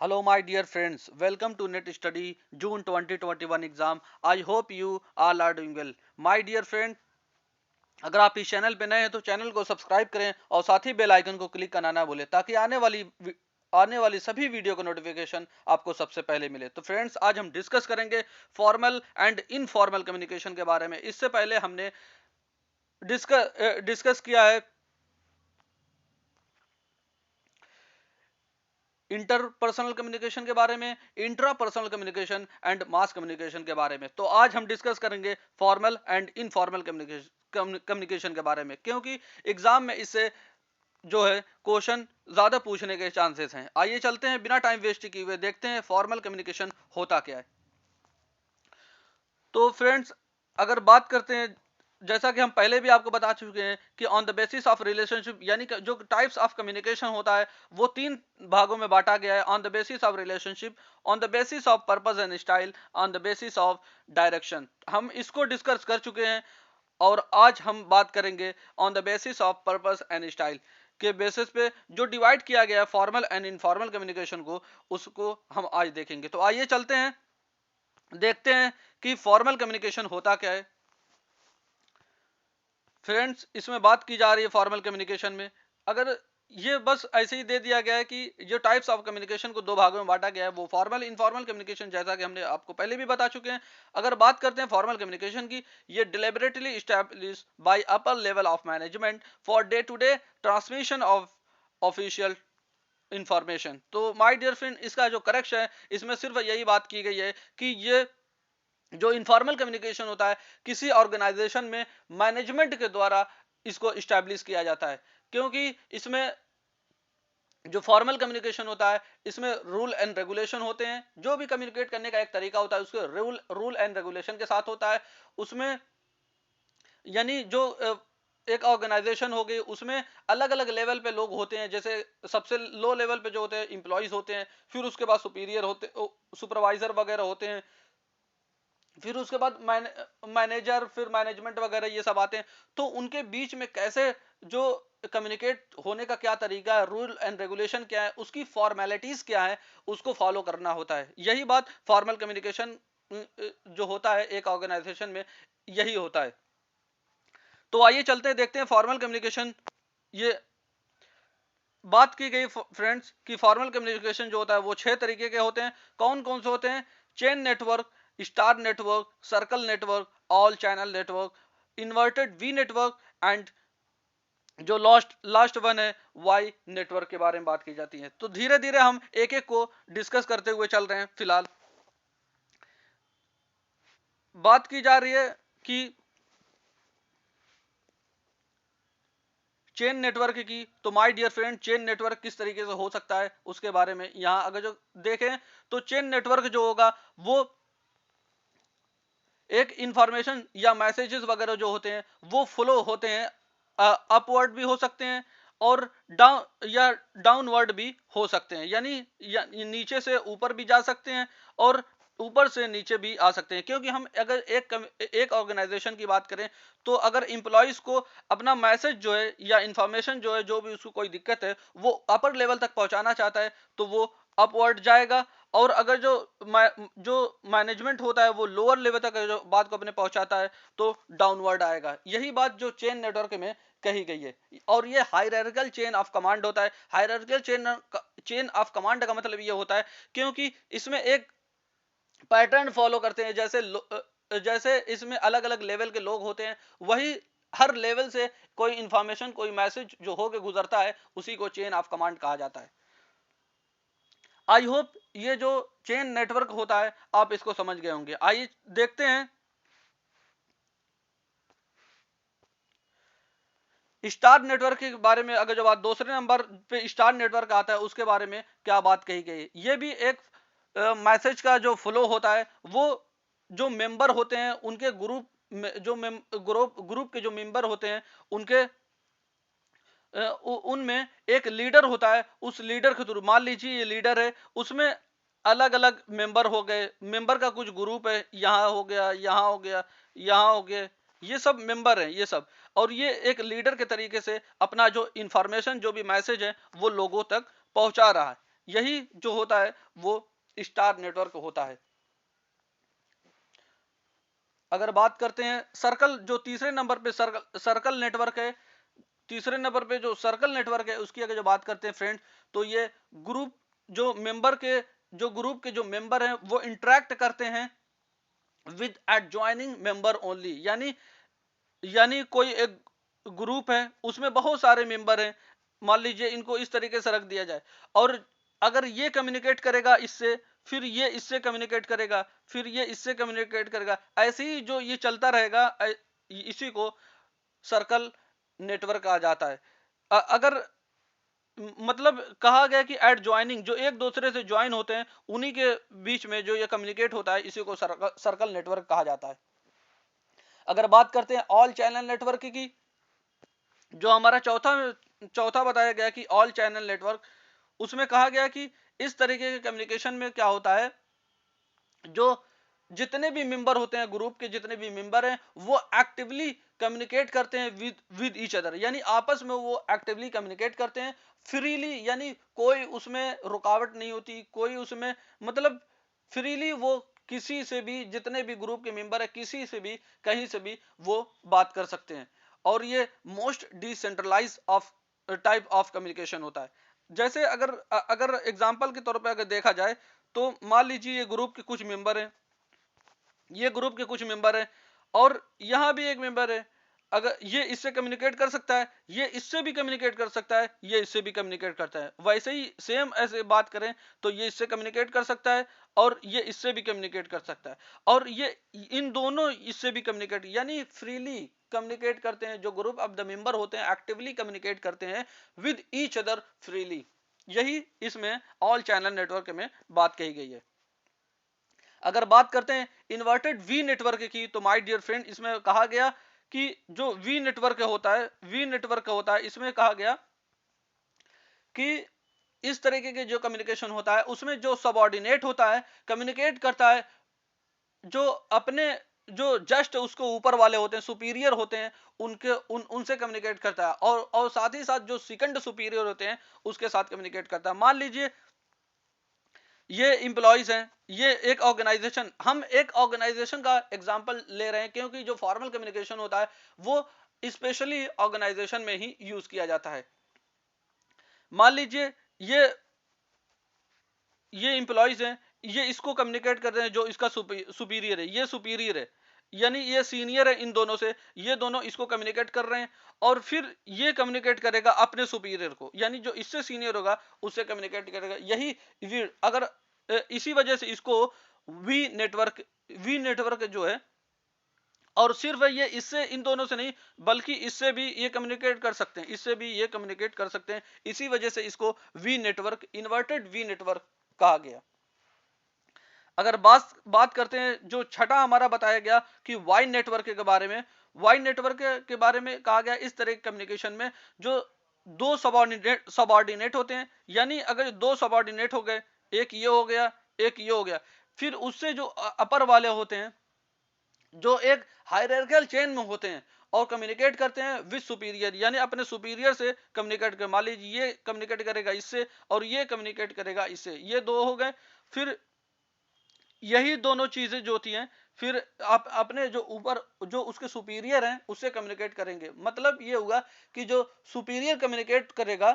Hello, my dear friends. Welcome to Net Study June 2021 exam. I hope you all are doing well. My dear friend, अगर आप इस channel पे नए हैं तो चैनल को सब्सक्राइब करें और साथ ही बेल आइकन को क्लिक करना ना भूलें ताकि आने वाली सभी वीडियो का नोटिफिकेशन आपको सबसे पहले मिले। तो फ्रेंड्स, आज हम डिस्कस करेंगे फॉर्मल एंड इनफॉर्मल कम्युनिकेशन के बारे में। इससे पहले हमने डिस्कस किया है इंटरपर्सनल कम्युनिकेशन के बारे में, intrapersonal communication and mass communication के बारे में। तो आज हम डिस्कस करेंगे फॉर्मल एंड इनफॉर्मल कम्युनिकेशन के बारे में, क्योंकि एग्जाम में इससे जो है क्वेश्चन ज्यादा पूछने के चांसेस हैं। आइए चलते हैं, बिना टाइम वेस्ट किए हुए देखते हैं फॉर्मल कम्युनिकेशन होता क्या है। तो फ्रेंड्स, अगर बात करते हैं, जैसा कि हम पहले भी आपको बता चुके हैं कि on the basis of relationship, यानी कि जो टाइप्स ऑफ कम्युनिकेशन होता है वो तीन भागों में बांटा गया है। On the basis of relationship, on the basis of purpose and style, on the basis of direction. हम इसको डिस्कस कर चुके हैं और आज हम बात करेंगे on the basis of purpose and style के बेसिस पे जो डिवाइड किया गया है फॉर्मल एंड इनफॉर्मल कम्युनिकेशन को, उसको हम आज देखेंगे। तो आइए चलते हैं, देखते हैं कि फॉर्मल कम्युनिकेशन होता क्या है। फ्रेंड्स, इसमें बात की जा रही है फॉर्मल कम्युनिकेशन में, अगर ये बस ऐसे ही दे दिया गया है कि जो टाइप्स ऑफ कम्युनिकेशन को दो भागों में बांटा गया है वो फॉर्मल इनफॉर्मल कम्युनिकेशन, जैसा कि हमने आपको पहले भी बता चुके हैं। अगर बात करते हैं फॉर्मल कम्युनिकेशन की, ये deliberately establish by upper level of management for day to day transmission of official information. तो माय डियर फ्रेंड, इसका जो करेक्शन है इसमें सिर्फ यही बात की गई है कि ये जो इनफॉर्मल कम्युनिकेशन होता है किसी ऑर्गेनाइजेशन में मैनेजमेंट के द्वारा इसको इस्टेब्लिश किया जाता है, क्योंकि इसमें जो फॉर्मल कम्युनिकेशन होता है इसमें रूल एंड रेगुलेशन होते हैं। जो भी कम्युनिकेट करने का एक तरीका होता है उसके रूल एंड रेगुलेशन के साथ होता है। उसमें यानी जो एक ऑर्गेनाइजेशन हो गई, उसमें अलग अलग लेवल पे लोग होते हैं। जैसे सबसे लो लेवल पे जो होते हैं इंप्लॉइज होते हैं, फिर उसके बाद सुपीरियर होते, सुपरवाइजर वगैरह होते हैं, फिर उसके बाद मैनेजर, फिर मैनेजमेंट वगैरह ये सब आते हैं। तो उनके बीच में कैसे जो कम्युनिकेट होने का क्या तरीका है, रूल एंड रेगुलेशन क्या है, उसकी फॉर्मेलिटीज क्या है, उसको फॉलो करना होता है। यही बात फॉर्मल कम्युनिकेशन जो होता है एक ऑर्गेनाइजेशन में, यही होता है। तो आइए चलते हैं, देखते हैं फॉर्मल कम्युनिकेशन। ये बात की गई फ्रेंड्स कि फॉर्मल कम्युनिकेशन जो होता है वो 6 तरीके के होते हैं। कौन कौन से होते हैं? Chain network, star network, circle network, all channel network, inverted we network and जो लास्ट वन है वाई नेटवर्क के बारे में बात की जाती है। तो धीरे धीरे हम एक एक को डिस्कस करते हुए चल रहे हैं। फिलहाल बात की जा रही है कि चेन नेटवर्क की। तो my dear friend, chain network किस तरीके से हो सकता है उसके बारे में यहां अगर जो देखें तो चेन नेटवर्क जो होगा वो एक इंफॉर्मेशन या मैसेजेस वगैरह जो होते हैं वो फ्लो होते हैं, अपवर्ड भी हो सकते हैं और डाउन या डाउनवर्ड भी हो सकते हैं, यानी नीचे से ऊपर भी जा सकते हैं और ऊपर से नीचे भी आ सकते हैं। क्योंकि हम अगर एक ऑर्गेनाइजेशन की बात करें तो अगर इंप्लॉइज को अपना मैसेज जो है या इंफॉर्मेशन जो है, जो भी उसको कोई दिक्कत है वो अपर लेवल तक पहुंचाना चाहता है तो वो अपवर्ड जाएगा। और अगर जो मैनेजमेंट होता है वो लोअर लेवल तक जो बात को अपने पहुंचाता है तो डाउनवर्ड आएगा। यही बात जो चेन नेटवर्क में कही गई है। और ये हायरार्किकल चेन ऑफ कमांड होता है। हायरार्किकल चेन ऑफ कमांड का मतलब ये होता है क्योंकि इसमें एक पैटर्न फॉलो करते हैं। जैसे इसमें अलग अलग लेवल के लोग होते हैं, वही हर लेवल से कोई इंफॉर्मेशन, कोई मैसेज जो होके गुजरता है उसी को चेन ऑफ कमांड कहा जाता है। आई होप ये जो चेन नेटवर्क होता है आप इसको समझ गए होंगे। आइए देखते हैं स्टार नेटवर्क के बारे में। अगर जो बात दूसरे नंबर पे स्टार नेटवर्क आता है उसके बारे में क्या बात कही गई है। ये भी एक मैसेज का जो फ्लो होता है वो जो मेंबर होते हैं उनके ग्रुप में, जो ग्रुप के जो मेंबर होते हैं उनके उनमें एक लीडर होता है। उस लीडर के थ्रू, मान लीजिए ये लीडर है, उसमें अलग अलग मेंबर हो गए, मेंबर का कुछ ग्रुप है, यहाँ हो गया, यहाँ हो गया, यहाँ हो गया, ये सब मेंबर हैं ये सब। और ये एक लीडर के तरीके से अपना जो इंफॉर्मेशन, जो भी मैसेज है वो लोगों तक पहुंचा रहा है। यही जो होता है वो स्टार नेटवर्क होता है। अगर बात करते हैं सर्कल, जो तीसरे नंबर पे सर्कल नेटवर्क है, तीसरे नंबर पे जो सर्कल नेटवर्क है उसकी अगर जो बात करते हैं फ्रेंड, तो ये ग्रुप जो मेंबर के ग्रुप के जो मेंबर हैं वो इंटरेक्ट करते हैं विद एडजॉइनिंग मेंबर ओनली, यानी कोई एक ग्रुप है उसमें बहुत सारे मेंबर हैं, मान लीजिए इनको इस तरीके से रख दिया जाए, और अगर ये कम्युनिकेट करेगा इससे, फिर ये इससे कम्युनिकेट करेगा, फिर ये इससे कम्युनिकेट करेगा, ऐसे ही जो ये चलता रहेगा, इसी को सर्कल नेटवर्क कहा जाता है। अगर मतलब कहा गया कि एट ज्वाइनिंग, जो एक दूसरे से ज्वाइन होते हैं उन्हीं के बीच में जो ये कम्युनिकेट होता है, इसी को सर्कल नेटवर्क कहा जाता है। अगर बात करते हैं ऑल चैनल नेटवर्क की, जो हमारा चौथा बताया गया कि ऑल चैनल नेटवर्क, उसमें कहा गया कि इस तरीके के कम्युनिकेशन में क्या होता है, जो जितने भी मेंबर होते हैं, ग्रुप के जितने भी मेंबर हैं, वो एक्टिवली कम्युनिकेट करते हैं विद ईच अदर, यानी आपस में वो एक्टिवली कम्युनिकेट करते हैं फ्रीली, यानी कोई उसमें रुकावट नहीं होती, कोई उसमें मतलब फ्रीली वो किसी से भी, जितने भी ग्रुप के मेंबर है किसी से भी कहीं से भी वो बात कर सकते हैं, और ये most decentralize of type of communication होता है। जैसे अगर एग्जांपल के तौर पे अगर देखा जाए, तो मान लीजिए ये ग्रुप के कुछ मेंबर हैं, ये ग्रुप के कुछ मेंबर हैं, और यहां भी एक मेंबर है, अगर ये इससे कम्युनिकेट कर सकता है, ये इससे भी कम्युनिकेट कर सकता है, ये इससे भी कम्युनिकेट करता है, वैसे ही सेम ऐसे बात करें तो ये इससे कम्युनिकेट कर सकता है और ये इससे भी कम्युनिकेट कर सकता है, और ये इन दोनों इससे भी कम्युनिकेट, यानी फ्रीली कम्युनिकेट करते हैं, जो ग्रुप ऑफ द मेंबर होते हैं एक्टिवली कम्युनिकेट करते हैं विद ईच अदर फ्रीली। यही इसमें ऑल चैनल नेटवर्क में बात कही गई है। अगर बात करते हैं इन्वर्टेड वी नेटवर्क की, तो माय डियर फ्रेंड इसमें कहा गया कि जो वी नेटवर्क होता है, इसमें कहा गया कि इस तरीके के जो कम्युनिकेशन होता है उसमें जो सबऑर्डिनेट होता है कम्युनिकेट करता है, जो अपने जो जस्ट उसको ऊपर वाले होते हैं, सुपीरियर होते हैं, उनसे कम्युनिकेट करता है, और साथ ही साथ जो सेकंड सुपीरियर होते हैं उसके साथ कम्युनिकेट करता है। मान लीजिए ये इंप्लॉइज हैं, ये एक ऑर्गेनाइजेशन, हम एक ऑर्गेनाइजेशन का एग्जांपल ले रहे हैं क्योंकि जो फॉर्मल कम्युनिकेशन होता है वो स्पेशली ऑर्गेनाइजेशन में ही यूज किया जाता है। मान लीजिए ये इंप्लॉइज हैं, ये इसको कम्युनिकेट कर रहे हैं, जो इसका सुपीरियर है, ये सुपीरियर है, यानी ये सीनियर है इन दोनों से, ये दोनों इसको कम्युनिकेट कर रहे हैं, और फिर ये कम्युनिकेट करेगा अपने सुपीरियर को, यानी जो इससे सीनियर होगा उससे कम्युनिकेट करेगा। यही अगर इसी वजह से इसको वी नेटवर्क जो है, और सिर्फ ये इससे इन दोनों से नहीं बल्कि इससे भी ये कम्युनिकेट कर सकते हैं, इससे भी ये कम्युनिकेट कर सकते हैं, इसी वजह से इसको we network, inverted we network कहा गया। अगर बात करते हैं जो छठा हमारा बताया गया कि वाई नेटवर्क के बारे में, वाई नेटवर्क के बारे में कहा गया इस तरह के कम्युनिकेशन में जो दो सबऑर्डिनेट होते हैं, यानी अगर दो सबऑर्डिनेट हो गए, एक ये हो गया, एक ये हो गया, फिर उससे जो अपर वाले होते हैं जो एक हायरार्किकल चेन में होते हैं और कम्युनिकेट करते हैं विद सुपीरियर, यानी अपने सुपीरियर से कम्युनिकेट कर, मान लीजिए ये कम्युनिकेट करेगा इससे और ये कम्युनिकेट करेगा इससे, ये दो हो गए, फिर यही दोनों चीजें जो होती हैं फिर आप अपने जो ऊपर जो उसके सुपीरियर हैं उससे कम्युनिकेट करेंगे। मतलब ये हुआ कि जो सुपीरियर कम्युनिकेट करेगा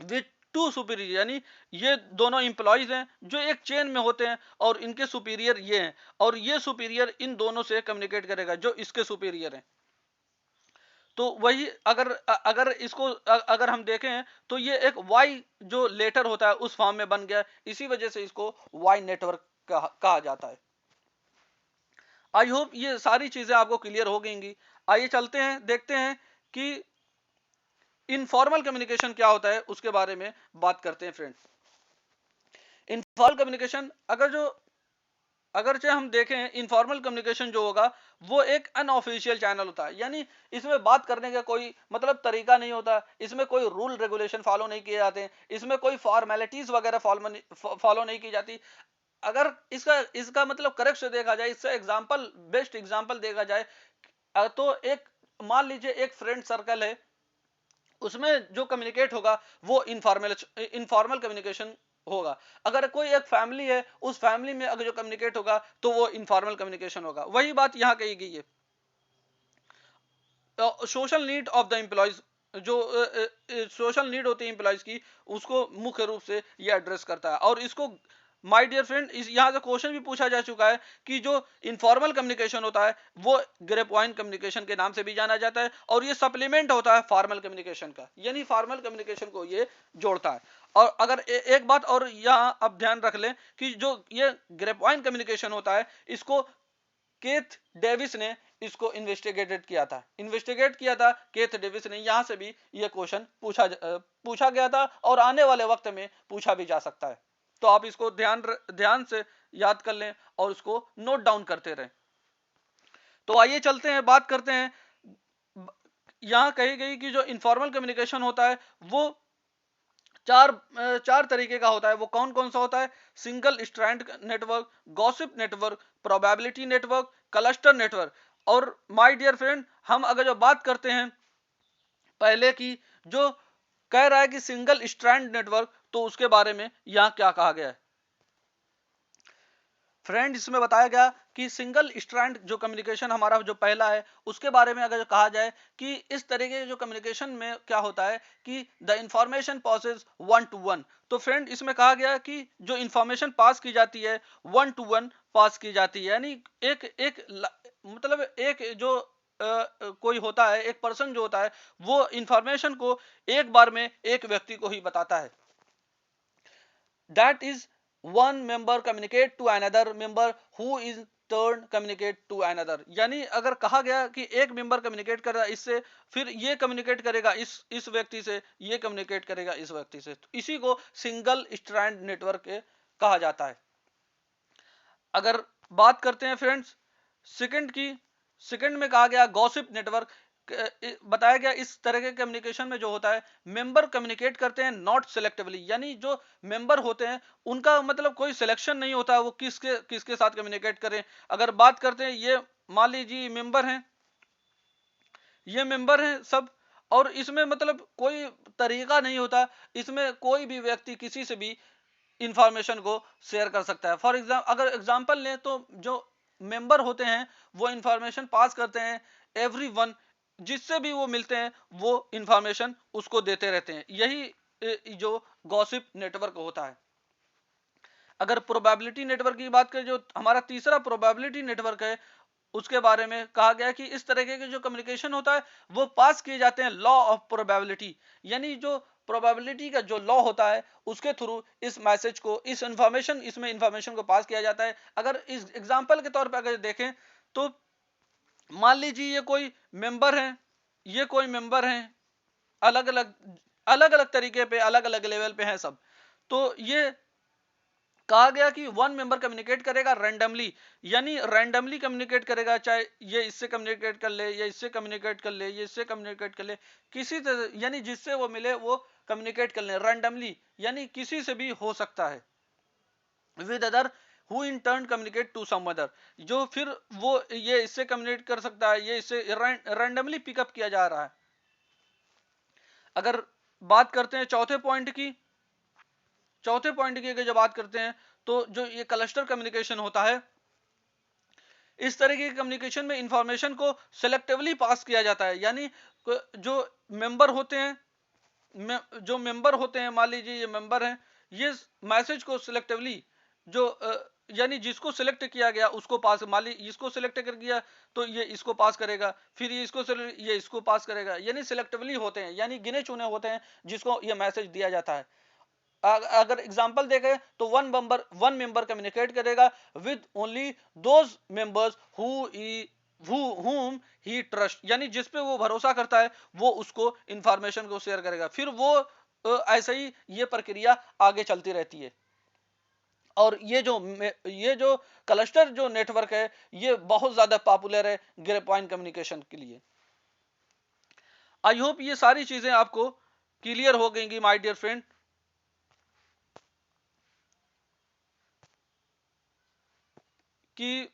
विद टू सुपीरियर, यानी ये दोनों इंप्लॉइज हैं जो एक चेन में होते हैं और इनके सुपीरियर ये हैं, और ये सुपीरियर इन दोनों से कम्युनिकेट करेगा जो इसके सुपीरियर हैं। तो वही अगर इसको अगर हम देखें तो ये एक वाई जो लेटर होता है उस फॉर्म में बन गया, इसी वजह से इसको वाई नेटवर्क कहा जाता है। आई होप ये सारी चीजें आपको क्लियर हो गईंगी। आइए चलते हैं, देखते हैं कि इनफॉर्मल कम्युनिकेशन क्या होता है उसके बारे में बात करते हैं फ्रेंड। इनफॉर्मल कम्युनिकेशन अगर हम देखें, इनफॉर्मल कम्युनिकेशन जो होगा वो एक अनऑफिशियल चैनल होता है, यानी इसमें बात करने का कोई मतलब तरीका नहीं होता, इसमें कोई रूल रेगुलेशन फॉलो नहीं किए जाते हैं, इसमें कोई फॉर्मेलिटीज वगैरह फॉलो नहीं की जाती। अगर इसका मतलब करेक्ट से देखा जाए, इससे एग्जांपल, बेस्ट एग्जांपल देखा जाए, तो एक मान लीजिए एक फ्रेंड सर्कल है, उसमें जो कम्युनिकेट होगा वो इनफॉर्मल कम्युनिकेशन होगा। अगर कोई एक फैमिली है, उस फैमिली में अगर जो कम्युनिकेट होगा तो वो इनफॉर्मल कम्युनिकेशन होगा। वही बात यहां कही गई है। Social need of the employees, जो सोशल नीड होती है एम्प्लॉयज की, उसको मुख्य रूप से ये एड्रेस करता है। और इसको माय डियर फ्रेंड, इस यहाँ से क्वेश्चन भी पूछा जा चुका है कि जो इनफॉर्मल कम्युनिकेशन होता है वो ग्रे पॉइंट कम्युनिकेशन के नाम से भी जाना जाता है, और ये सप्लीमेंट होता है फॉर्मल कम्युनिकेशन का, यानी फॉर्मल कम्युनिकेशन को ये जोड़ता है। और अगर एक बात और यहाँ अब ध्यान रख लें कि जो ये ग्रे पॉइंट कम्युनिकेशन होता है, इसको केथ डेविस ने इसको इन्वेस्टिगेट किया था केथ डेविस ने। यहां से भी यह क्वेश्चन पूछा गया था और आने वाले वक्त में पूछा भी जा सकता है। तो आप इसको ध्यान से याद कर लें और उसको नोट डाउन करते रहें। तो आइए चलते हैं, बात करते हैं। यहां कही गई कि जो इनफॉर्मल कम्युनिकेशन होता है वो चार तरीके का होता है। वो कौन कौन सा होता है? Single strand network, gossip network, probability network, cluster network. और माय डियर फ्रेंड, हम अगर जो बात करते हैं पहले की, जो कह रहा है कि सिंगल स्ट्रैंड नेटवर्क, तो उसके बारे में यहां क्या कहा गया है फ्रेंड? इसमें बताया गया कि सिंगल स्ट्रैंड जो कम्युनिकेशन हमारा जो पहला है, उसके बारे में अगर कहा जाए कि इस तरीके के जो कम्युनिकेशन में क्या होता है कि the information passes one two one. तो फ्रेंड इसमें कहा गया कि जो इंफॉर्मेशन पास की जाती है वन टू वन पास की जाती है, यानी एक एक मतलब एक जो कोई होता है, एक पर्सन जो होता है, वो इंफॉर्मेशन को एक बार में एक व्यक्ति को ही बताता है। That is, one member communicate to another member who is turn communicate to another। यानी अगर कहा गया कि एक मेंबर कम्युनिकेट कर रहा है इससे, फिर ये कम्युनिकेट करेगा इस व्यक्ति से, ये कम्युनिकेट करेगा इस व्यक्ति से, तो इसी को सिंगल स्ट्रैंड नेटवर्क कहा जाता है। अगर बात करते हैं फ्रेंड्स सेकंड की, सेकंड में कहा गया गॉसिप नेटवर्क। बताया गया इस तरह के कम्युनिकेशन में जो होता है, मेंबर कम्युनिकेट करते हैं नॉट सिलेक्टिवली, यानी जो मेंबर होते हैं उनका मतलब कोई सिलेक्शन नहीं होता है वो किसके किसके साथ कम्युनिकेट करें। अगर बात करते हैं, ये मान लीजिए मेंबर हैं, ये मेंबर हैं सब, और इसमें मतलब कोई तरीका नहीं होता, इसमें कोई भी व्यक्ति किसी से भी इंफॉर्मेशन को शेयर कर सकता है। फॉर एग्जाम्पल अगर एग्जाम्पल लें तो जो मेंबर होते हैं वो इंफॉर्मेशन पास करते हैं एवरीवन, जिससे भी वो मिलते हैं वो इंफॉर्मेशन उसको देते रहते हैं। यही जो गॉसिप नेटवर्क होता है। अगर प्रोबेबिलिटी नेटवर्क की बात करें, जो हमारा तीसरा प्रोबेबिलिटी नेटवर्क है, उसके बारे में कहा गया कि इस तरीके के जो कम्युनिकेशन होता है वो पास किए जाते हैं लॉ ऑफ प्रोबेबिलिटी, यानी जो प्रोबेबिलिटी का जो लॉ होता है उसके थ्रू इस मैसेज को, इस इंफॉर्मेशन, इसमें इंफॉर्मेशन को पास किया जाता है। अगर इस एग्जांपल के तौर पर अगर देखें तो मान लीजिए ये कोई मेंबर हैं, अलग अलग तरीके पे, अलग अलग लेवल पे हैं सब। तो ये कहा गया कि वन मेंबर कम्युनिकेट करेगा रैंडमली, यानी रैंडमली कम्युनिकेट करेगा, चाहे ये इससे कम्युनिकेट कर ले, ये इससे कम्युनिकेट कर ले, ये इससे कम्युनिकेट कर ले, किसी तरह, यानी जिससे वो मिले वो कम्युनिकेट कर ले रैंडमली, यानी किसी से भी हो सकता है। With other who in turn communicate to some other, जो फिर वो ये इससे कम्युनिकेट कर सकता है, ये इससे रैंडमली पिकअप किया जा रहा है। अगर बात करते हैं चौथे पॉइंट की अगर जो बात करते हैं, तो जो ये क्लस्टर कम्युनिकेशन होता है, इस तरह के कम्युनिकेशन में इंफॉर्मेशन को सिलेक्टिवली पास किया जाता है। यानी जो मेंबर होते हैं, मान लीजिए ये मेंबर हैं, ये मैसेज को सिलेक्टिवली जो यानी जिसको सिलेक्ट किया गया उसको पास, मान लीजिए इसको सिलेक्ट कर दिया तो ये इसको पास करेगा, फिर ये इसको पास करेगा, यानी सिलेक्टिवली होते हैं, यानी गिने चुने होते हैं जिसको ये मैसेज दिया जाता है। अगर एग्जांपल देखें तो वन मेंबर कम्युनिकेट करेगा with only those members whom he trust, यानी जिस पे वो भरोसा करता है वो उसको इंफॉर्मेशन को शेयर करेगा, फिर वो ऐसे ही ये प्रक्रिया आगे चलती रहती है। और ये जो क्लस्टर जो नेटवर्क है ये बहुत ज्यादा पॉपुलर है ग्रे पॉइंट कम्युनिकेशन के लिए। आई होप ये सारी चीजें आपको क्लियर हो गई माय डियर फ्रेंड, कि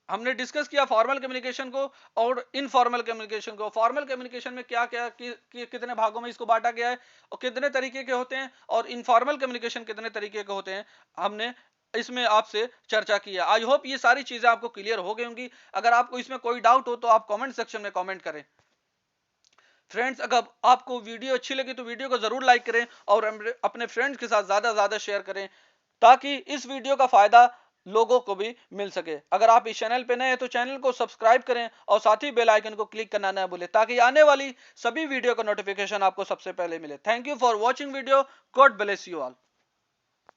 हमने डिस्कस किया फॉर्मल कम्युनिकेशन को और इनफॉर्मल कम्युनिकेशन को। फॉर्मल कम्युनिकेशन में क्या क्या कितने भागों में इसको बांटा गया है और कितने तरीके के होते हैं, और इनफॉर्मल कम्युनिकेशन कितने तरीके के होते हैं, हमने इसमें आपसे चर्चा की है। आई होप ये सारी चीजें आपको क्लियर हो गई होंगी। अगर आपको इसमें कोई डाउट हो तो आप कमेंट सेक्शन में कमेंट करें। फ्रेंड्स, अगर आपको वीडियो अच्छी लगी तो वीडियो को जरूर लाइक करें और अपने फ्रेंड्स के साथ ज्यादा से ज्यादा शेयर करें, ताकि इस वीडियो का फायदा लोगों को भी मिल सके। अगर आप इस चैनल पे नए हैं तो चैनल को सब्सक्राइब करें और साथ ही बेल आइकन को क्लिक करना ना भूलें, ताकि आने वाली सभी वीडियो का नोटिफिकेशन आपको सबसे पहले मिले। Thank you for watching video. God bless you all.